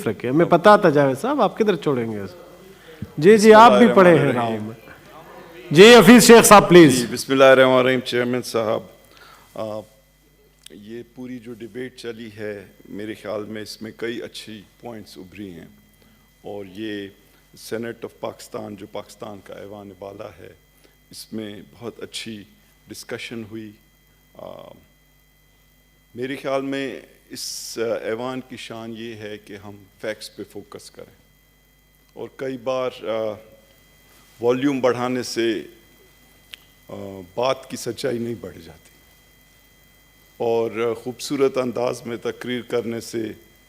تشریف رکھے. ہمیں پتا تھا جاوید صاحب آپ کدھر چھوڑیں گے. جی آپ بھی پڑھے ہیں راؤ میں. جی حفیظ شیخ صاحب پلیز. بسم اللہ الرحمن الرحیم. چیئرمین صاحب، یہ پوری جو ڈیبیٹ چلی ہے میرے خیال میں اس میں کئی اچھی پوائنٹس ابھری ہیں، اور یہ سینٹ آف پاکستان جو پاکستان کا ایوان بالا ہے اس میں بہت اچھی ڈسکشن ہوئی. میرے خیال میں اس ایوان کی شان یہ ہے کہ ہم فیکٹس پہ فوکس کریں، اور کئی بار والیوم بڑھانے سے بات کی سچائی نہیں بڑھ جاتی، اور خوبصورت انداز میں تقریر کرنے سے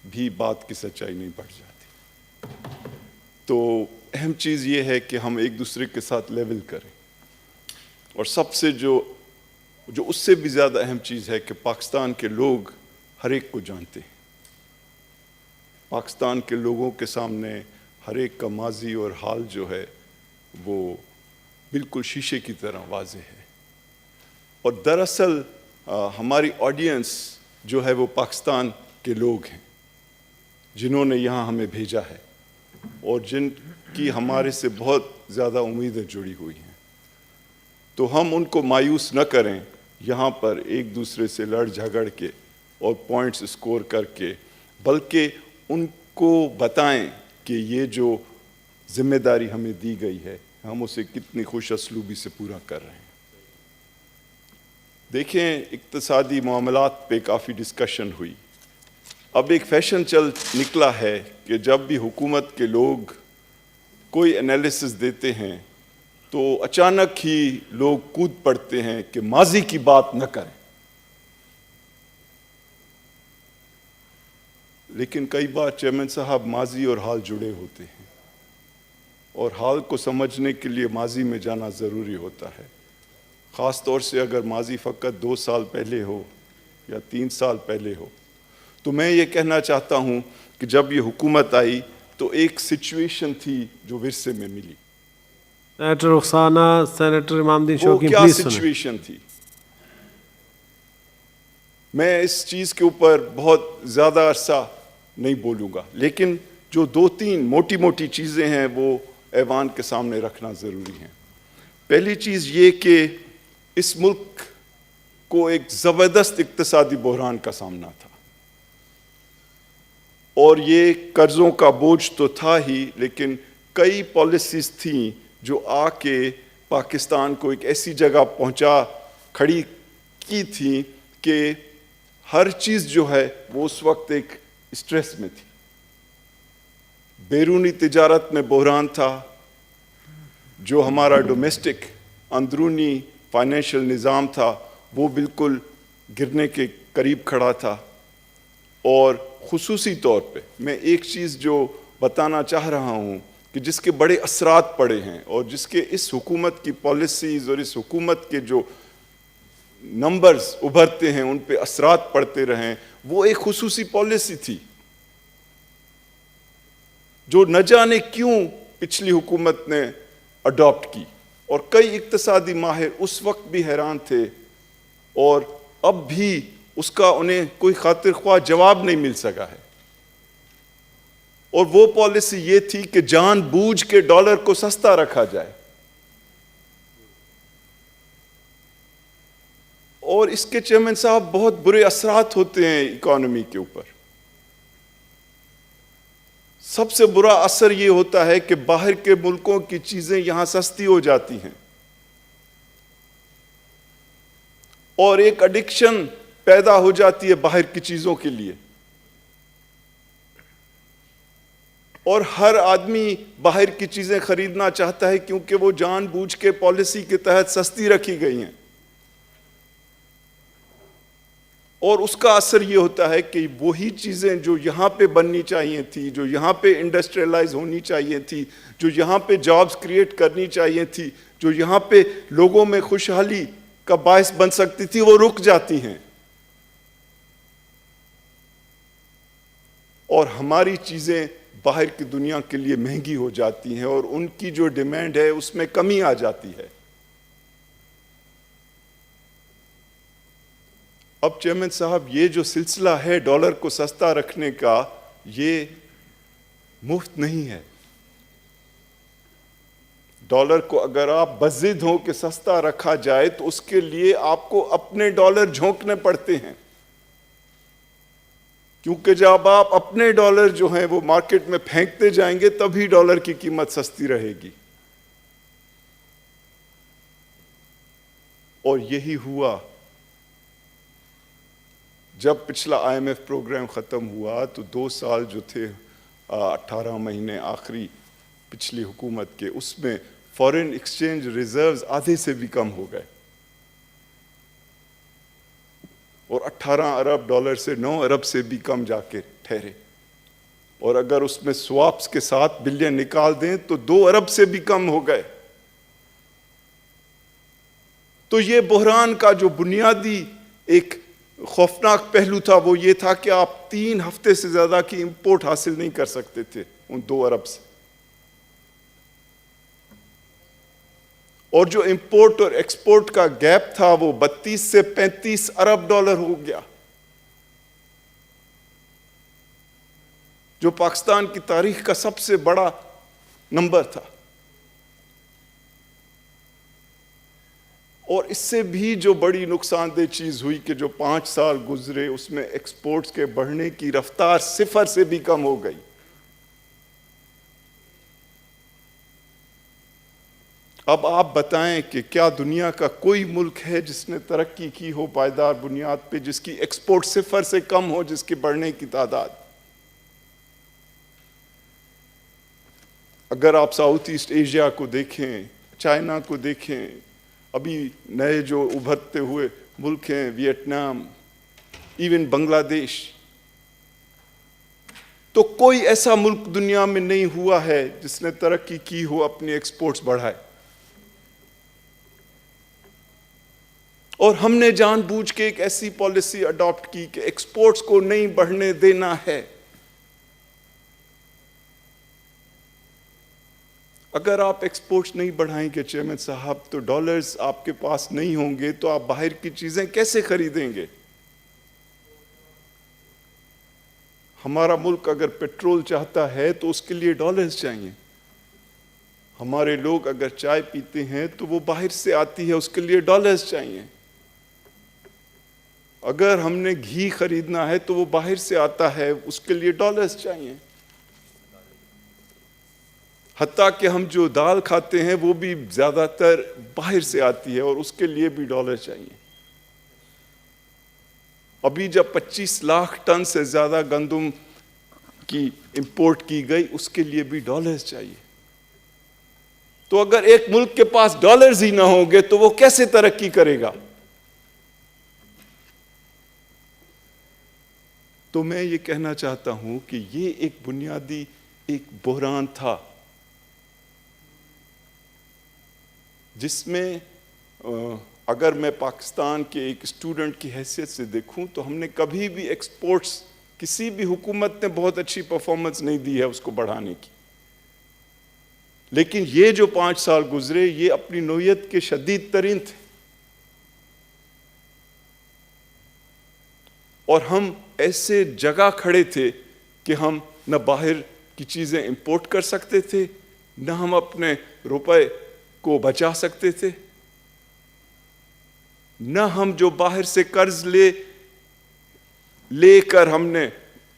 بھی بات کی سچائی نہیں بڑھ جاتی. تو اہم چیز یہ ہے کہ ہم ایک دوسرے کے ساتھ لیول کریں، اور سب سے جو اس سے بھی زیادہ اہم چیز ہے کہ پاکستان کے لوگ ہر ایک کو جانتے ہیں. پاکستان کے لوگوں کے سامنے ہر ایک کا ماضی اور حال جو ہے وہ بالکل شیشے کی طرح واضح ہے. اور دراصل ہماری آڈینس جو ہے وہ پاکستان کے لوگ ہیں جنہوں نے یہاں ہمیں بھیجا ہے، اور جن کی ہمارے سے بہت زیادہ امیدیں جڑی ہوئی ہیں. تو ہم ان کو مایوس نہ کریں یہاں پر ایک دوسرے سے لڑ جھگڑ کے اور پوائنٹس اسکور کر کے، بلکہ ان کو بتائیں کہ یہ جو ذمہ داری ہمیں دی گئی ہے ہم اسے کتنی خوش اسلوبی سے پورا کر رہے ہیں. دیکھیں، اقتصادی معاملات پہ کافی ڈسکشن ہوئی. اب ایک فیشن نکلا ہے کہ جب بھی حکومت کے لوگ کوئی انالیسس دیتے ہیں تو اچانک ہی لوگ کود پڑتے ہیں کہ ماضی کی بات نہ کریں. لیکن کئی بار چیئرمین صاحب ماضی اور حال جڑے ہوتے ہیں، اور حال کو سمجھنے کے لیے ماضی میں جانا ضروری ہوتا ہے، خاص طور سے اگر ماضی فقط 2 سال پہلے ہو یا 3 سال پہلے ہو. تو میں یہ کہنا چاہتا ہوں کہ جب یہ حکومت آئی تو ایک سچویشن تھی جو ورثے میں ملی. سینیٹر رخسانہ، سینیٹر امام الدین شوقی، وہ کیا پلیز سنیں. سچویشن تھی؟ میں اس چیز کے اوپر بہت زیادہ عرصہ نہیں بولوں گا، لیکن جو 2-3 موٹی چیزیں ہیں وہ ایوان کے سامنے رکھنا ضروری ہیں. پہلی چیز یہ کہ اس ملک کو ایک زبردست اقتصادی بحران کا سامنا تھا، اور یہ قرضوں کا بوجھ تو تھا ہی، لیکن کئی پالیسیز تھیں جو آ کے پاکستان کو ایک ایسی جگہ کھڑی کی تھیں کہ ہر چیز جو ہے وہ اس وقت ایک اسٹریس میں تھی. بیرونی تجارت میں بحران تھا، جو ہمارا ڈومیسٹک اندرونی فائنینشیل نظام تھا وہ بالکل گرنے کے قریب کھڑا تھا. اور خصوصی طور پہ میں ایک چیز جو بتانا چاہ رہا ہوں کہ جس کے بڑے اثرات پڑے ہیں، اور جس کے اس حکومت کی پالیسیز اور اس حکومت کے جو نمبرز ابھرتے ہیں ان پہ اثرات پڑتے رہیں، وہ ایک خصوصی پالیسی تھی جو نہ جانے کیوں پچھلی حکومت نے اڈاپٹ کی، اور کئی اقتصادی ماہر اس وقت بھی حیران تھے، اور اب بھی اس کا انہیں کوئی خاطر خواہ جواب نہیں مل سکا ہے. اور وہ پالیسی یہ تھی کہ جان بوجھ کے ڈالر کو سستا رکھا جائے، اور اس کے چیئرمین صاحب بہت برے اثرات ہوتے ہیں اکانومی کے اوپر. سب سے برا اثر یہ ہوتا ہے کہ باہر کے ملکوں کی چیزیں یہاں سستی ہو جاتی ہیں، اور ایک ایڈکشن پیدا ہو جاتی ہے باہر کی چیزوں کے لیے، اور ہر آدمی باہر کی چیزیں خریدنا چاہتا ہے کیونکہ وہ جان بوجھ کے پالیسی کے تحت سستی رکھی گئی ہیں. اور اس کا اثر یہ ہوتا ہے کہ وہی چیزیں جو یہاں پہ بننی چاہیے تھی، جو یہاں پہ انڈسٹریلائز ہونی چاہیے تھی، جو یہاں پہ جابز کریٹ کرنی چاہیے تھی، جو یہاں پہ لوگوں میں خوشحالی کا باعث بن سکتی تھی، وہ رک جاتی ہیں، اور ہماری چیزیں باہر کی دنیا کے لیے مہنگی ہو جاتی ہیں، اور ان کی جو ڈیمانڈ ہے اس میں کمی آ جاتی ہے. اب چیئرمین صاحب یہ جو سلسلہ ہے ڈالر کو سستا رکھنے کا، یہ مفت نہیں ہے. ڈالر کو اگر آپ بضد ہوں کہ سستا رکھا جائے تو اس کے لیے آپ کو اپنے ڈالر جھونکنے پڑتے ہیں, کیونکہ جب آپ اپنے ڈالر جو ہیں وہ مارکیٹ میں پھینکتے جائیں گے تبھی ڈالر کی قیمت سستی رہے گی. اور یہی ہوا جب پچھلا آئی ایم ایف پروگرام ختم ہوا تو 2 سال جو تھے 18 مہینے آخری پچھلی حکومت کے, اس میں فارن ایکسچینج ریزروز آدھے سے بھی کم ہو گئے اور 18 ارب ڈالر سے 9 ارب سے بھی کم جا کے ٹھہرے, اور اگر اس میں سواپس کے ساتھ بلین نکال دیں تو 2 ارب سے بھی کم ہو گئے. تو یہ بحران کا جو بنیادی ایک خوفناک پہلو تھا وہ یہ تھا کہ آپ 3 ہفتے سے زیادہ کی امپورٹ حاصل نہیں کر سکتے تھے ان 2 ارب سے, اور جو امپورٹ اور ایکسپورٹ کا گیپ تھا وہ 32 سے 35 ارب ڈالر ہو گیا, جو پاکستان کی تاریخ کا سب سے بڑا نمبر تھا. اور اس سے بھی جو بڑی نقصان دہ چیز ہوئی کہ جو 5 سال گزرے اس میں ایکسپورٹس کے بڑھنے کی رفتار 0 سے بھی کم ہو گئی. اب آپ بتائیں کہ کیا دنیا کا کوئی ملک ہے جس نے ترقی کی ہو پائیدار بنیاد پہ, جس کی ایکسپورٹ 0 سے کم ہو, جس کے بڑھنے کی تعداد. اگر آپ ساؤتھ ایسٹ ایشیا کو دیکھیں, چائنا کو دیکھیں, ابھی نئے جو ابھرتے ہوئے ملک ہیں ویتنام, ایون بنگلہ دیش, تو کوئی ایسا ملک دنیا میں نہیں ہوا ہے جس نے ترقی کی ہو, اپنی ایکسپورٹس بڑھائے. اور ہم نے جان بوجھ کے ایک ایسی پالیسی اڈاپٹ کی کہ ایکسپورٹس کو نہیں بڑھنے دینا ہے. اگر آپ ایکسپورٹس نہیں بڑھائیں گے چیئرمین صاحب تو ڈالرز آپ کے پاس نہیں ہوں گے تو آپ باہر کی چیزیں کیسے خریدیں گے؟ ہمارا ملک اگر پیٹرول چاہتا ہے تو اس کے لیے ڈالرز چاہیے. ہمارے لوگ اگر چائے پیتے ہیں تو وہ باہر سے آتی ہے, اس کے لیے ڈالرز چاہیے. اگر ہم نے گھی خریدنا ہے تو وہ باہر سے آتا ہے, اس کے لیے ڈالرز چاہیے. حتیٰ کہ ہم جو دال کھاتے ہیں وہ بھی زیادہ تر باہر سے آتی ہے اور اس کے لیے بھی ڈالر چاہیے. ابھی جب 25 لاکھ ٹن سے زیادہ گندم کی امپورٹ کی گئی, اس کے لیے بھی ڈالرز چاہیے. تو اگر ایک ملک کے پاس ڈالرز ہی نہ ہوں گے تو وہ کیسے ترقی کرے گا؟ تو میں یہ کہنا چاہتا ہوں کہ یہ ایک بنیادی ایک بحران تھا جس میں اگر میں پاکستان کے ایک اسٹوڈنٹ کی حیثیت سے دیکھوں تو ہم نے کبھی بھی ایکسپورٹس, کسی بھی حکومت نے بہت اچھی پرفارمنس نہیں دی ہے اس کو بڑھانے کی. لیکن یہ جو 5 سال گزرے یہ اپنی نوعیت کے شدید ترین تھے, اور ہم ایسے جگہ کھڑے تھے کہ ہم نہ باہر کی چیزیں امپورٹ کر سکتے تھے, نہ ہم اپنے روپے کو بچا سکتے تھے, نہ ہم جو باہر سے قرض لے کر ہم نے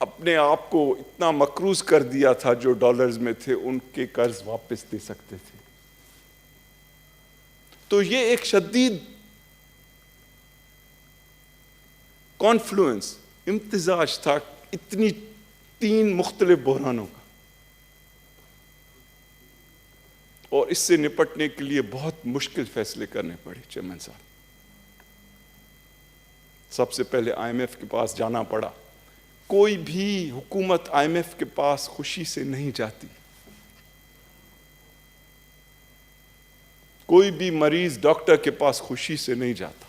اپنے آپ کو اتنا مقروض کر دیا تھا جو ڈالرز میں تھے ان کے قرض واپس دے سکتے تھے. تو یہ ایک شدید کانفلوئنس, امتزاج تھا اتنی 3 مختلف بحرانوں کا, اور اس سے نپٹنے کے لیے بہت مشکل فیصلے کرنے پڑے چیئرمین صاحب. سب سے پہلے آئی ایم ایف کے پاس جانا پڑا. کوئی بھی حکومت آئی ایم ایف کے پاس خوشی سے نہیں جاتی. کوئی بھی مریض ڈاکٹر کے پاس خوشی سے نہیں جاتا.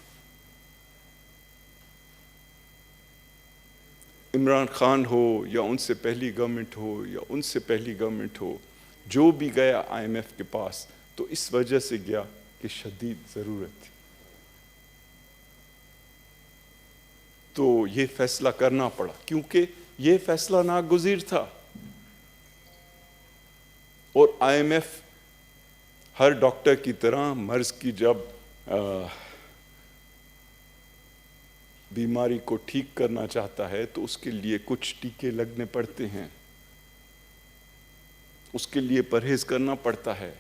عمران خان ہو یا ان سے پہلی گورنمنٹ ہو یا ان سے پہلی گورنمنٹ ہو, جو بھی گیا آئی ایم ایف کے پاس تو اس وجہ سے گیا کہ شدید ضرورت تھی. تو یہ فیصلہ کرنا پڑا کیونکہ یہ فیصلہ ناگزیر تھا. اور IMF ہر ڈاکٹر کی طرح مرض کی جب بیماری کو ٹھیک کرنا چاہتا ہے تو اس کے لیے کچھ ٹیکے لگنے پڑتے ہیں، اس کے لیے پرہیز کرنا پڑتا ہے،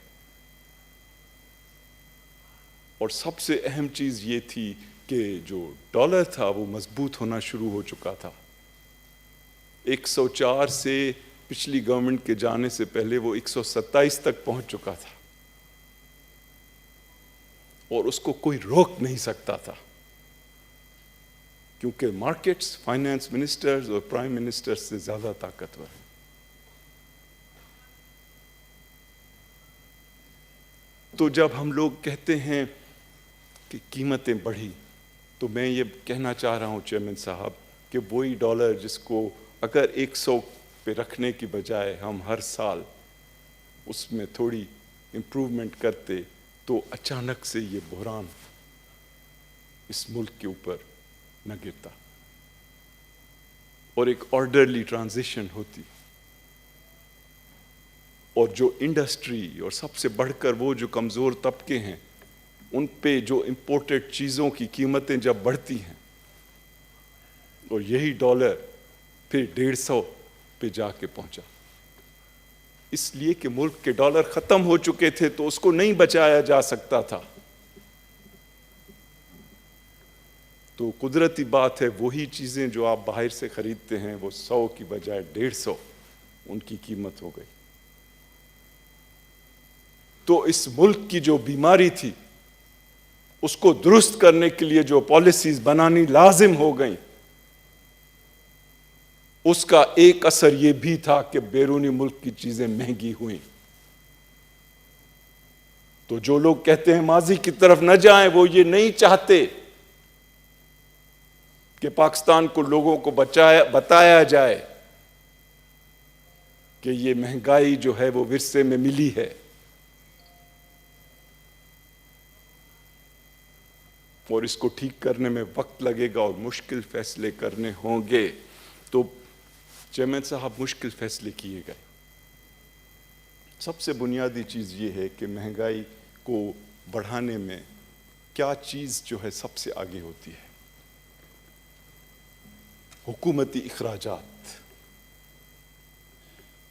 اور سب سے اہم چیز یہ تھی کہ جو ڈالر تھا وہ مضبوط ہونا شروع ہو چکا تھا۔ 104 سے پچھلی گورنمنٹ کے جانے سے پہلے وہ 127 تک پہنچ چکا تھا، اور اس کو کوئی روک نہیں سکتا تھا، کیونکہ مارکیٹس فائنانس منسٹرز اور پرائم منسٹر سے زیادہ طاقتور ہیں۔ تو جب ہم لوگ کہتے ہیں کہ قیمتیں بڑھی، تو میں یہ کہنا چاہ رہا ہوں چیئرمین صاحب کہ وہی ڈالر جس کو اگر 100 پہ رکھنے کی بجائے ہم ہر سال اس میں تھوڑی امپروومنٹ کرتے تو اچانک سے یہ بحران اس ملک کے اوپر نہ گرتا اور ایک آرڈرلی ٹرانزیشن ہوتی، اور جو انڈسٹری اور سب سے بڑھ کر وہ جو کمزور طبقے ہیں ان پہ جو امپورٹڈ چیزوں کی قیمتیں جب بڑھتی ہیں، اور یہی ڈالر پھر 150 پہ جا کے پہنچا، اس لیے کہ ملک کے ڈالر ختم ہو چکے تھے تو اس کو نہیں بچایا جا سکتا تھا۔ تو قدرتی بات ہے وہی چیزیں جو آپ باہر سے خریدتے ہیں وہ 100 کی بجائے 150 ان کی قیمت ہو گئی۔ تو اس ملک کی جو بیماری تھی اس کو درست کرنے کے لیے جو پالیسیز بنانی لازم ہو گئیں، اس کا ایک اثر یہ بھی تھا کہ بیرونی ملک کی چیزیں مہنگی ہوئیں۔ تو جو لوگ کہتے ہیں ماضی کی طرف نہ جائیں، وہ یہ نہیں چاہتے کہ پاکستان کو لوگوں کو بتایا جائے کہ یہ مہنگائی جو ہے وہ ورثے میں ملی ہے۔ اور اس کو ٹھیک کرنے میں وقت لگے گا اور مشکل فیصلے کرنے ہوں گے۔ تو چیئرمین صاحب مشکل فیصلے کیے گئے۔ سب سے بنیادی چیز یہ ہے کہ مہنگائی کو بڑھانے میں کیا چیز جو ہے سب سے آگے ہوتی ہے؟ حکومتی اخراجات۔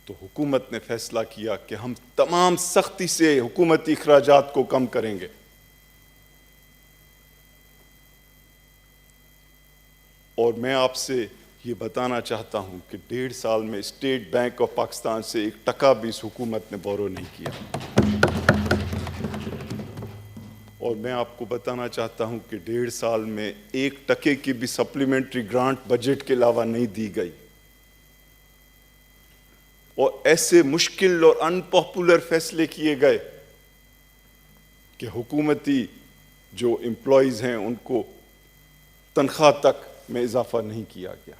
تو حکومت نے فیصلہ کیا کہ ہم تمام سختی سے حکومتی اخراجات کو کم کریں گے، اور میں آپ سے یہ بتانا چاہتا ہوں کہ 1.5 سال میں اسٹیٹ بینک آف پاکستان سے 1 ٹکا بھی اس حکومت نے بورو نہیں کیا، اور میں آپ کو بتانا چاہتا ہوں کہ 1.5 سال میں 1 ٹکے کی بھی سپلیمنٹری گرانٹ بجٹ کے علاوہ نہیں دی گئی، اور ایسے مشکل اور ان پاپولر فیصلے کیے گئے کہ حکومتی جو امپلائیز ہیں ان کو تنخواہ تک میں اضافہ نہیں کیا گیا۔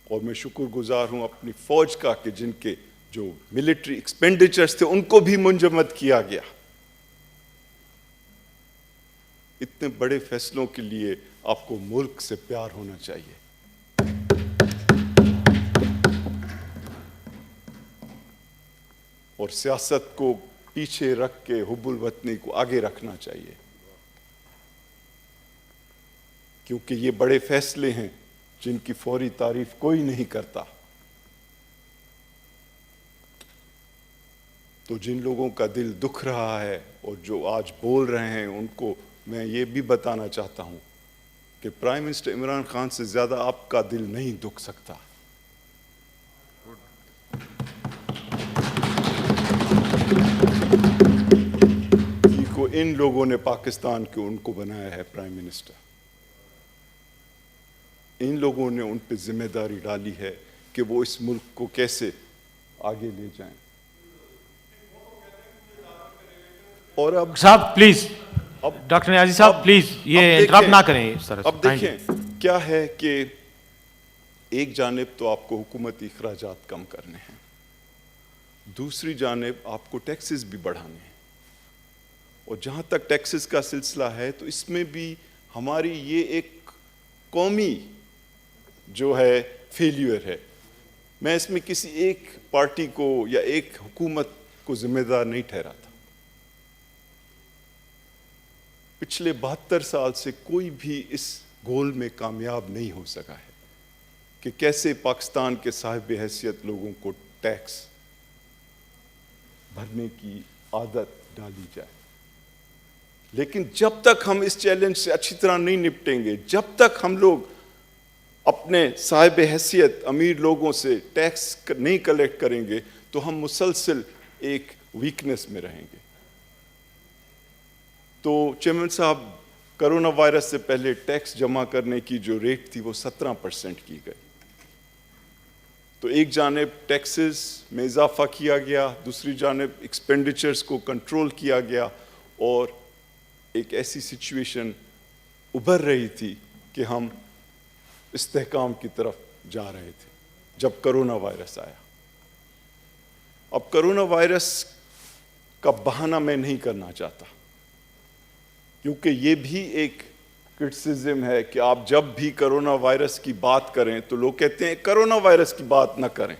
اور میں شکر گزار ہوں اپنی فوج کا کہ جن کے جو ملٹری ایکسپینڈیچرز تھے ان کو بھی منجمد کیا گیا۔ اتنے بڑے فیصلوں کے لیے آپ کو ملک سے پیار ہونا چاہیے، اور سیاست کو پیچھے رکھ کے حب الوطنی کو آگے رکھنا چاہیے، کیونکہ یہ بڑے فیصلے ہیں جن کی فوری تعریف کوئی نہیں کرتا۔ تو جن لوگوں کا دل دکھ رہا ہے اور جو آج بول رہے ہیں ان کو میں یہ بھی بتانا چاہتا ہوں کہ پرائم منسٹر عمران خان سے زیادہ آپ کا دل نہیں دکھ سکتا۔ کو ان لوگوں نے پاکستان کے ان کو بنایا ہے پرائم منسٹر، ان لوگوں نے ان پہ ذمہ داری ڈالی ہے کہ وہ اس ملک کو کیسے آگے لے جائیں۔ اور اب صاحب پلیز، ڈاکٹر نیازی صاحب پلیز یہ انٹرپٹ نہ کریں سر۔ اب دیکھیں کیا ہے کہ ایک جانب تو آپ کو حکومتی اخراجات کم کرنے ہیں، دوسری جانب آپ کو ٹیکسز بھی بڑھانے ہیں، اور جہاں تک ٹیکسز کا سلسلہ ہے تو اس میں بھی ہماری یہ ایک قومی جو ہے فیلیور ہے۔ میں اس میں کسی ایک پارٹی کو یا ایک حکومت کو ذمہ دار نہیں ٹھہراتا. پچھلے 72 سال سے کوئی بھی اس گول میں کامیاب نہیں ہو سکا ہے کہ کیسے پاکستان کے صاحب حیثیت لوگوں کو ٹیکس بھرنے کی عادت ڈالی جائے. لیکن جب تک ہم اس چیلنج سے اچھی طرح نہیں نپٹیں گے، جب تک ہم لوگ اپنے صاحب حیثیت امیر لوگوں سے ٹیکس نہیں کلیکٹ کریں گے تو ہم مسلسل ایک ویکنس میں رہیں گے. تو چیئرمین صاحب، کرونا وائرس سے پہلے ٹیکس جمع کرنے کی جو ریٹ تھی وہ 17% کی گئی. تو ایک جانب ٹیکسز میں اضافہ کیا گیا، دوسری جانب ایکسپینڈیچرز کو کنٹرول کیا گیا، اور ایک ایسی سچویشن ابھر رہی تھی کہ ہم استحکام کی طرف جا رہے تھے جب کرونا وائرس آیا. اب کرونا وائرس کا بہانہ میں نہیں کرنا چاہتا، کیونکہ یہ بھی ایک کرٹیسزم ہے کہ آپ جب بھی کرونا وائرس کی بات کریں تو لوگ کہتے ہیں کرونا وائرس کی بات نہ کریں.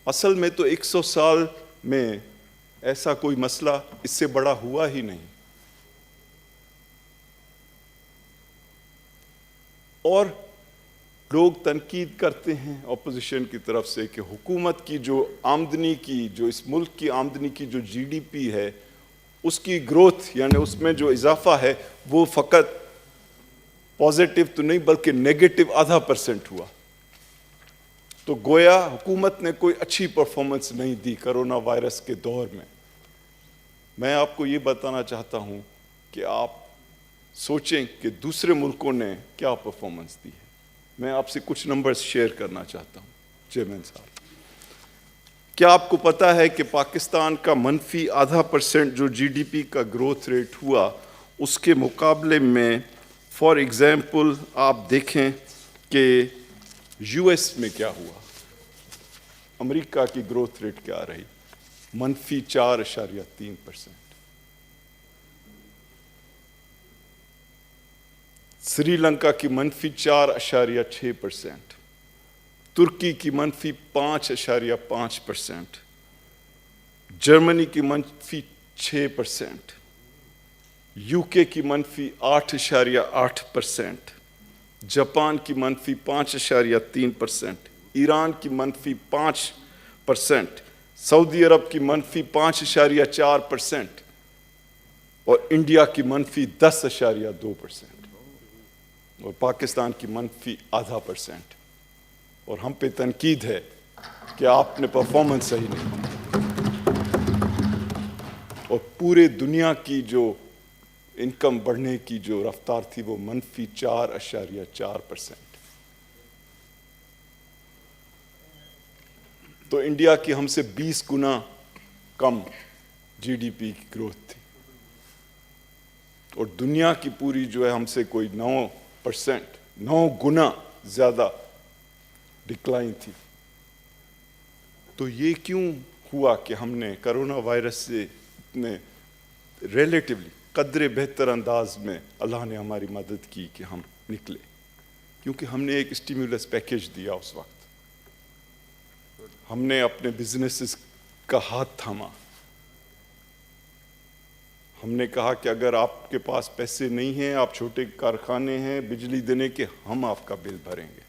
اصل میں تو 100 سال میں ایسا کوئی مسئلہ اس سے بڑا ہوا ہی نہیں. اور لوگ تنقید کرتے ہیں اپوزیشن کی طرف سے کہ حکومت کی جو آمدنی کی، جو اس ملک کی آمدنی کی جو GDP ہے، اس کی گروتھ یعنی اس میں جو اضافہ ہے وہ فقط پازیٹیو تو نہیں بلکہ نیگیٹو 0.5% ہوا. تو گویا حکومت نے کوئی اچھی پرفارمنس نہیں دی کرونا وائرس کے دور میں. میں آپ کو یہ بتانا چاہتا ہوں کہ آپ سوچیں کہ دوسرے ملکوں نے کیا پرفارمنس دی ہے. میں آپ سے کچھ نمبرز شیئر کرنا چاہتا ہوں چیئرمین صاحب. کیا آپ کو پتہ ہے کہ پاکستان کا منفی 0.5% جو GDP کا گروتھ ریٹ ہوا، اس کے مقابلے میں فار ایگزامپل آپ دیکھیں کہ US میں کیا ہوا، امریکہ کی گروتھ ریٹ کیا رہی، منفی 4.3%. سری لنکا کی منفی 4.6%، ترکی کی منفی 5.5%، جرمنی کی منفی 6%، UK کی منفی 8.8%، جاپان کی منفی 5.3%، ایران کی منفی 5%، سعودی عرب کی منفی 5.4% اور انڈیا کی منفی 10.2% اور پاکستان کی منفی 0.5%. اور ہم پہ تنقید ہے کہ آپ نے پرفارمنس صحیح نہیں کی. اور پورے دنیا کی جو انکم بڑھنے کی جو رفتار تھی وہ منفی 4.4%. تو انڈیا کی ہم سے 20 گنا کم GDP کی گروتھ تھی، اور دنیا کی پوری جو ہے ہم سے کوئی 9 گنا زیادہ ڈکلائن تھی. تو یہ کیوں ہوا کہ ہم نے کرونا وائرس سے اتنے ریلیٹیولی قدر بہتر انداز میں اللہ نے ہماری مدد کی کہ ہم نکلے؟ کیونکہ ہم نے ایک اسٹیمیولس پیکیج دیا. اس وقت ہم نے اپنے بزنسز کا ہاتھ تھاما. ہم نے کہا کہ اگر آپ کے پاس پیسے نہیں ہیں، آپ چھوٹے کارخانے ہیں بجلی دینے کے، ہم آپ کا بل بھریں گے.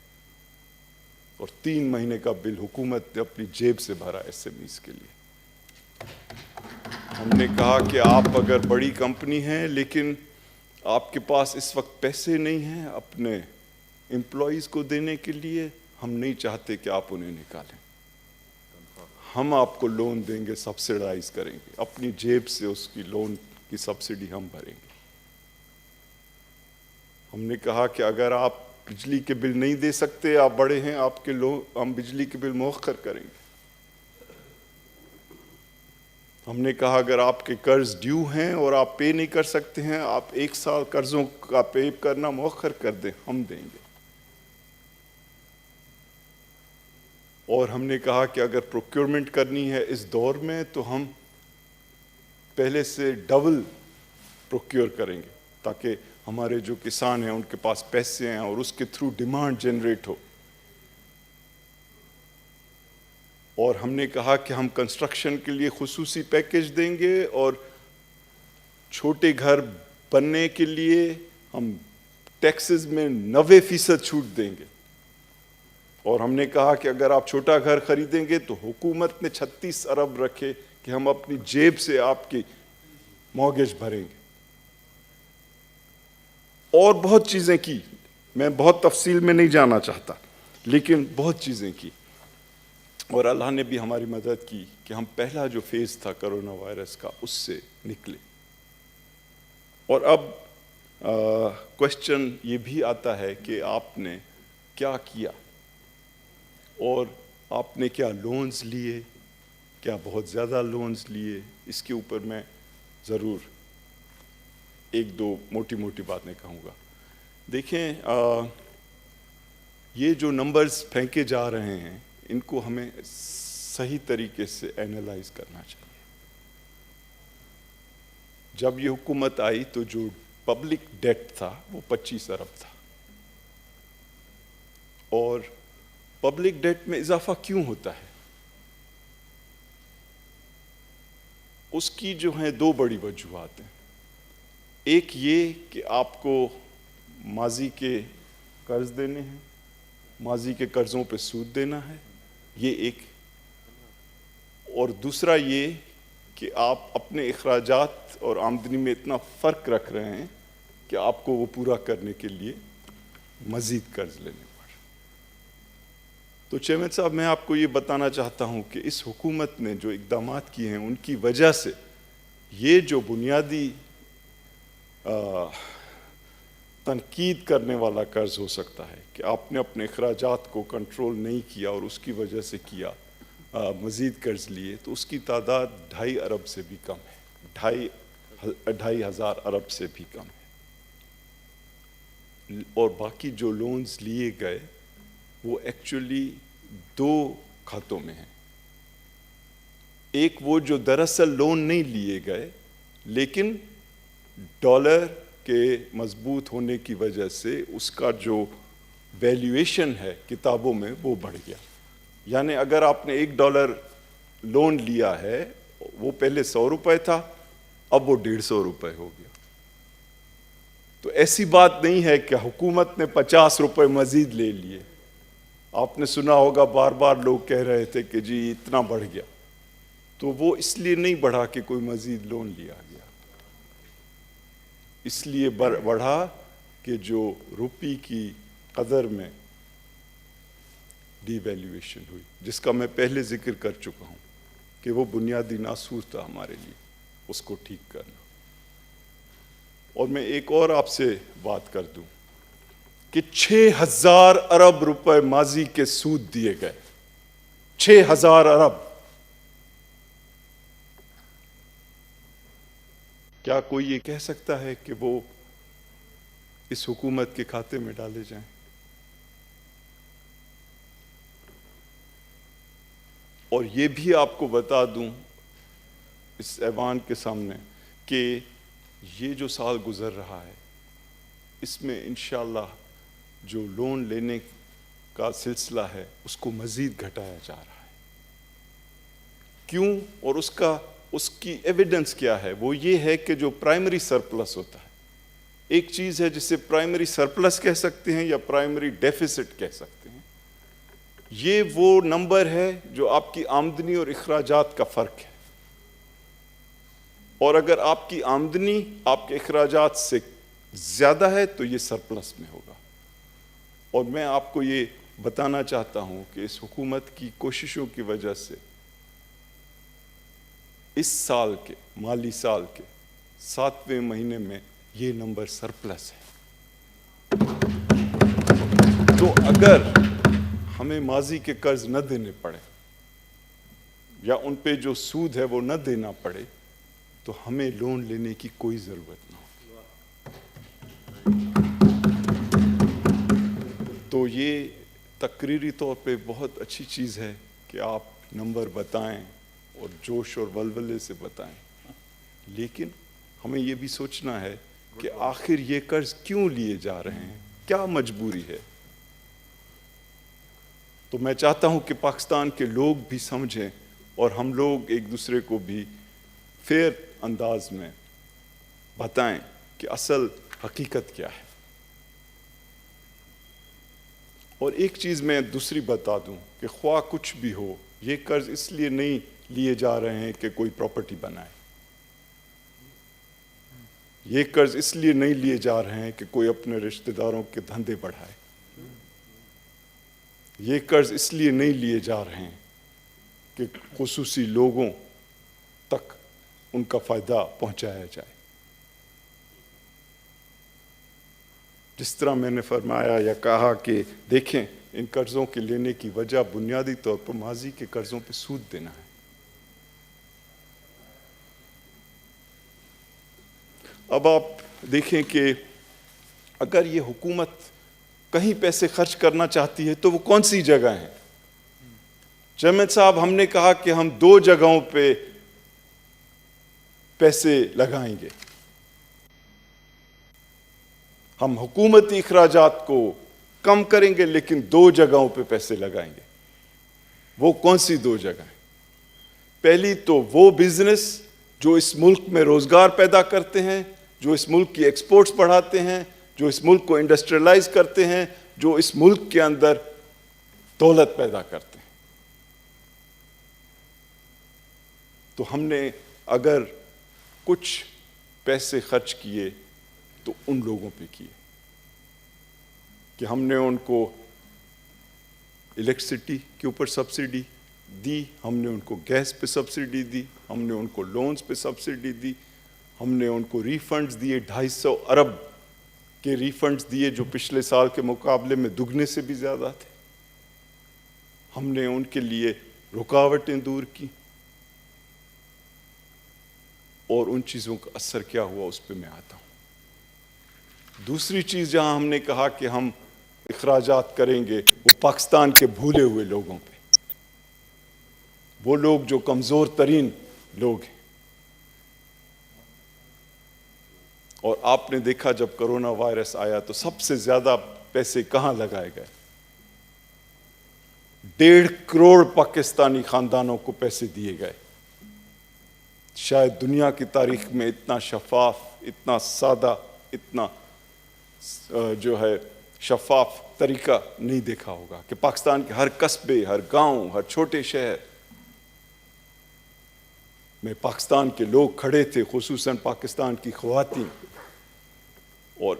اور 3 مہینے کا بل حکومت نے اپنی جیب سے بھرا SMEs کے لیے. ہم نے کہا کہ آپ اگر بڑی کمپنی ہیں لیکن آپ کے پاس اس وقت پیسے نہیں ہیں اپنے امپلائیز کو دینے کے لیے، ہم نہیں چاہتے کہ آپ انہیں نکالیں. ہم آپ کو لون دیں گے، سبسیڈائز کریں گے، اپنی جیب سے اس کی لون کی سبسڈی ہم بھریں گے. ہم نے کہا کہ اگر آپ بجلی کے بل نہیں دے سکتے، آپ بڑے ہیں، آپ کے ہم بجلی کے بل مؤخر کریں گے. ہم نے کہا اگر آپ کے قرض ڈیو ہیں اور آپ پے نہیں کر سکتے ہیں، آپ 1 سال قرضوں کا پے کرنا مؤخر کر دیں، ہم دیں گے. اور ہم نے کہا کہ اگر پروکیورمنٹ کرنی ہے اس دور میں تو ہم پہلے سے ڈبل پروکیور کریں گے تاکہ ہمارے جو کسان ہیں ان کے پاس پیسے ہیں اور اس کے تھرو ڈیمانڈ جنریٹ ہو. اور ہم نے کہا کہ ہم کنسٹرکشن کے لیے خصوصی پیکیج دیں گے اور چھوٹے گھر بننے کے لیے ہم ٹیکسز میں 90% چھوٹ دیں گے. اور ہم نے کہا کہ اگر آپ چھوٹا گھر خریدیں گے تو حکومت نے 36 ارب رکھے کہ ہم اپنی جیب سے آپ کی مورگیج بھریں گے. اور بہت چیزیں کی, میں بہت تفصیل میں نہیں جانا چاہتا, لیکن بہت چیزیں کی. اور اللہ نے بھی ہماری مدد کی کہ ہم پہلا جو فیز تھا کرونا وائرس کا اس سے نکلے. اور اب کوشچن یہ بھی آتا ہے کہ آپ نے کیا کیا, اور آپ نے کیا لونز لیے, کیا بہت زیادہ لونز لیے. اس کے اوپر میں ضرور ایک دو موٹی موٹی باتیں کہوں گا. دیکھیں, یہ جو نمبرز پھینکے جا رہے ہیں ان کو ہمیں صحیح طریقے سے اینالائز کرنا چاہیے. جب یہ حکومت آئی تو جو پبلک ڈیٹ تھا وہ 25 ارب تھا. اور پبلک ڈیٹ میں اضافہ کیوں ہوتا ہے؟ اس کی جو ہیں دو بڑی وجوہات ہیں. ایک یہ کہ آپ کو ماضی کے قرض دینے ہیں, ماضی کے قرضوں پہ سود دینا ہے, یہ ایک. اور دوسرا یہ کہ آپ اپنے اخراجات اور آمدنی میں اتنا فرق رکھ رہے ہیں کہ آپ کو وہ پورا کرنے کے لیے مزید قرض لینے پڑے. تو چیئرمین صاحب, میں آپ کو یہ بتانا چاہتا ہوں کہ اس حکومت نے جو اقدامات کیے ہیں ان کی وجہ سے یہ جو بنیادی تنقید کرنے والا قرض ہو سکتا ہے کہ آپ نے اپنے اخراجات کو کنٹرول نہیں کیا اور اس کی وجہ سے کیا مزید قرض لیے, تو اس کی تعداد 2.5 ارب سے بھی کم ہے, 2,500 ارب سے بھی کم ہے. اور باقی جو لونز لیے گئے وہ ایکچولی دو کھاتوں میں ہیں. ایک وہ جو دراصل لون نہیں لیے گئے لیکن ڈالر کے مضبوط ہونے کی وجہ سے اس کا جو ویلیویشن ہے کتابوں میں وہ بڑھ گیا. یعنی اگر آپ نے $1 لون لیا ہے, وہ پہلے 100 روپے تھا, اب وہ 150 روپے ہو گیا. تو ایسی بات نہیں ہے کہ حکومت نے 50 روپے مزید لے لیے. آپ نے سنا ہوگا بار بار لوگ کہہ رہے تھے کہ جی اتنا بڑھ گیا, تو وہ اس لیے نہیں بڑھا کہ کوئی مزید لون لیا گیا, اس لیے بڑھا کہ جو روپی کی قدر میں ڈی ویلیویشن ہوئی, جس کا میں پہلے ذکر کر چکا ہوں کہ وہ بنیادی ناصور تھا ہمارے لیے, اس کو ٹھیک کرنا. اور میں ایک اور آپ سے بات کر دوں کہ 6,000 ارب روپے ماضی کے سود دیے گئے, 6,000 ارب. کیا کوئی یہ کہہ سکتا ہے کہ وہ اس حکومت کے کھاتے میں ڈالے جائیں؟ اور یہ بھی آپ کو بتا دوں اس ایوان کے سامنے کہ یہ جو سال گزر رہا ہے اس میں انشاءاللہ جو لون لینے کا سلسلہ ہے اس کو مزید گھٹایا جا رہا ہے. کیوں؟ اور اس کی ایویڈنس کیا ہے؟ وہ یہ ہے کہ جو پرائمری سرپلس ہوتا ہے, ایک چیز ہے جسے پرائمری سرپلس کہہ سکتے ہیں یا پرائمری ڈیفیسٹ کہہ سکتے ہیں. یہ وہ نمبر ہے جو آپ کی آمدنی اور اخراجات کا فرق ہے. اور اگر آپ کی آمدنی آپ کے اخراجات سے زیادہ ہے تو یہ سرپلس میں ہوگا. اور میں آپ کو یہ بتانا چاہتا ہوں کہ اس حکومت کی کوششوں کی وجہ سے اس سال کے مالی سال کے 7ویں مہینے میں یہ نمبر سرپلس ہے. تو اگر ہمیں ماضی کے قرض نہ دینے پڑے یا ان پہ جو سود ہے وہ نہ دینا پڑے تو ہمیں لون لینے کی کوئی ضرورت نہ ہو. تو یہ تقریری طور پہ بہت اچھی چیز ہے کہ آپ نمبر بتائیں اور جوش اور ولولے سے بتائیں, لیکن ہمیں یہ بھی سوچنا ہے کہ آخر یہ قرض کیوں لیے جا رہے ہیں, کیا مجبوری ہے. تو میں چاہتا ہوں کہ پاکستان کے لوگ بھی سمجھیں اور ہم لوگ ایک دوسرے کو بھی فیئر انداز میں بتائیں کہ اصل حقیقت کیا ہے. اور ایک چیز میں دوسری بتا دوں کہ خواہ کچھ بھی ہو، یہ قرض اس لیے نہیں لیے جا رہے ہیں کہ کوئی پراپرٹی بنائے. یہ قرض اس لیے نہیں لیے جا رہے ہیں کہ کوئی اپنے رشتہ داروں کے دھندے بڑھائے. یہ قرض اس لیے نہیں لیے جا رہے ہیں کہ خصوصی لوگوں تک ان کا فائدہ پہنچایا جائے. جس طرح میں نے فرمایا یا کہا کہ دیکھیں ان قرضوں کے لینے کی وجہ بنیادی طور پر ماضی کے قرضوں پہ سود دینا ہے. اب آپ دیکھیں کہ اگر یہ حکومت کہیں پیسے خرچ کرنا چاہتی ہے تو وہ کون سی جگہ ہیں؟ چیئرمین صاحب، ہم نے کہا کہ ہم 2 جگہوں پہ پیسے لگائیں گے. ہم حکومتی اخراجات کو کم کریں گے لیکن 2 جگہوں پہ پیسے لگائیں گے. وہ کون سی 2 جگہیں؟ پہلی تو وہ بزنس جو اس ملک میں روزگار پیدا کرتے ہیں، جو اس ملک کی ایکسپورٹس بڑھاتے ہیں، جو اس ملک کو انڈسٹریلائز کرتے ہیں، جو اس ملک کے اندر دولت پیدا کرتے ہیں. تو ہم نے اگر کچھ پیسے خرچ کیے تو ان لوگوں پہ کیے کہ ہم نے ان کو الیکٹرسٹی کے اوپر سبسڈی دی، ہم نے ان کو گیس پہ سبسڈی دی، ہم نے ان کو لونز پہ سبسڈی دی، ہم نے ان کو ریفنڈز دیے. 250 ارب کے ریفنڈز دیے جو پچھلے سال کے مقابلے میں دگنے سے بھی زیادہ تھے. ہم نے ان کے لیے رکاوٹیں دور کی. اور ان چیزوں کا اثر کیا ہوا اس پہ میں آتا ہوں. دوسری چیز جہاں ہم نے کہا کہ ہم اخراجات کریں گے وہ پاکستان کے بھولے ہوئے لوگوں پہ، وہ لوگ جو کمزور ترین لوگ ہیں. اور آپ نے دیکھا جب کرونا وائرس آیا تو سب سے زیادہ پیسے کہاں لگائے گئے؟ 1.5 کروڑ پاکستانی خاندانوں کو پیسے دیے گئے. شاید دنیا کی تاریخ میں اتنا شفاف، اتنا سادہ، اتنا جو ہے شفاف طریقہ نہیں دیکھا ہوگا کہ پاکستان کے ہر قصبے، ہر گاؤں، ہر چھوٹے شہر میں پاکستان کے لوگ کھڑے تھے، خصوصاً پاکستان کی خواتین. اور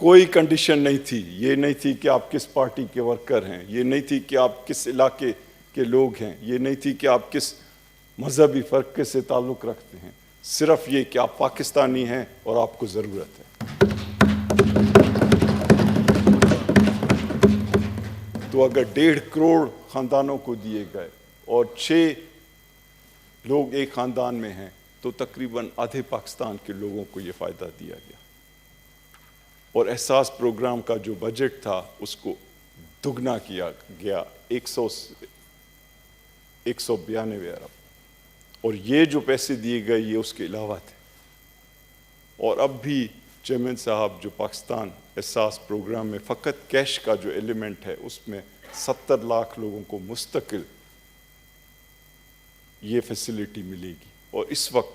کوئی کنڈیشن نہیں تھی، یہ نہیں تھی کہ آپ کس پارٹی کے ورکر ہیں، یہ نہیں تھی کہ آپ کس علاقے کے لوگ ہیں، یہ نہیں تھی کہ آپ کس مذہبی فرقے سے تعلق رکھتے ہیں. صرف یہ کہ آپ پاکستانی ہیں اور آپ کو ضرورت ہے. تو اگر 1.5 کروڑ خاندانوں کو دیے گئے اور 6 لوگ ایک خاندان میں ہیں تو تقریباً آدھے پاکستان کے لوگوں کو یہ فائدہ دیا گیا. اور احساس پروگرام کا جو بجٹ تھا اس کو دگنا کیا گیا 192 ارب. اور یہ جو پیسے دیے گئے یہ اس کے علاوہ تھے. اور اب بھی چیئرمین صاحب جو پاکستان احساس پروگرام میں فقط کیش کا جو ایلیمنٹ ہے اس میں 70 لاکھ لوگوں کو مستقل یہ فیسلٹی ملے گی. اور اس وقت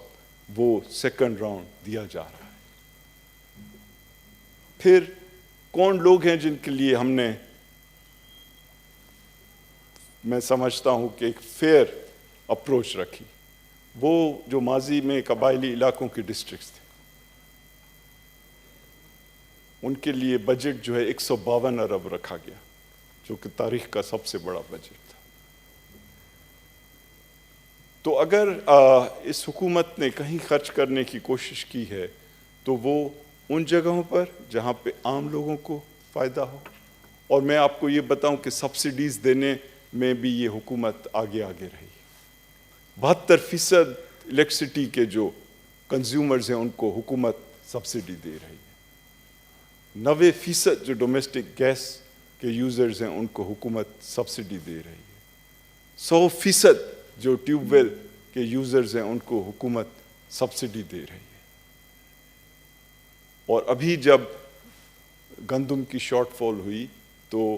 وہ 2nd راؤنڈ دیا جا رہا ہے. پھر کون لوگ ہیں جن کے لیے ہم نے، میں سمجھتا ہوں کہ ایک فیئر اپروچ رکھی؟ وہ جو ماضی میں قبائلی علاقوں کے ڈسٹرکٹس تھے ان کے لیے بجٹ جو ہے 152 ارب رکھا گیا جو کہ تاریخ کا سب سے بڑا بجٹ تھا. تو اگر اس حکومت نے کہیں خرچ کرنے کی کوشش کی ہے تو وہ ان جگہوں پر جہاں پہ عام لوگوں کو فائدہ ہو. اور میں آپ کو یہ بتاؤں کہ سبسڈیز دینے میں بھی یہ حکومت آگے رہی. 72% الیکٹرسٹی کے جو کنزیومرز ہیں ان کو حکومت سبسڈی دے رہی ہے. 90% جو ڈومیسٹک گیس کے یوزرز ہیں ان کو حکومت سبسڈی دے رہی ہے. 100% جو ٹیوب ویل کے یوزرز ہیں ان کو حکومت سبسڈی دے رہی ہے. اور ابھی جب گندم کی شارٹ فال ہوئی تو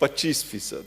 25%,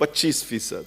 25%,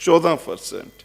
14%,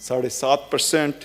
7.5%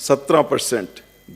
17%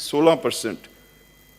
16%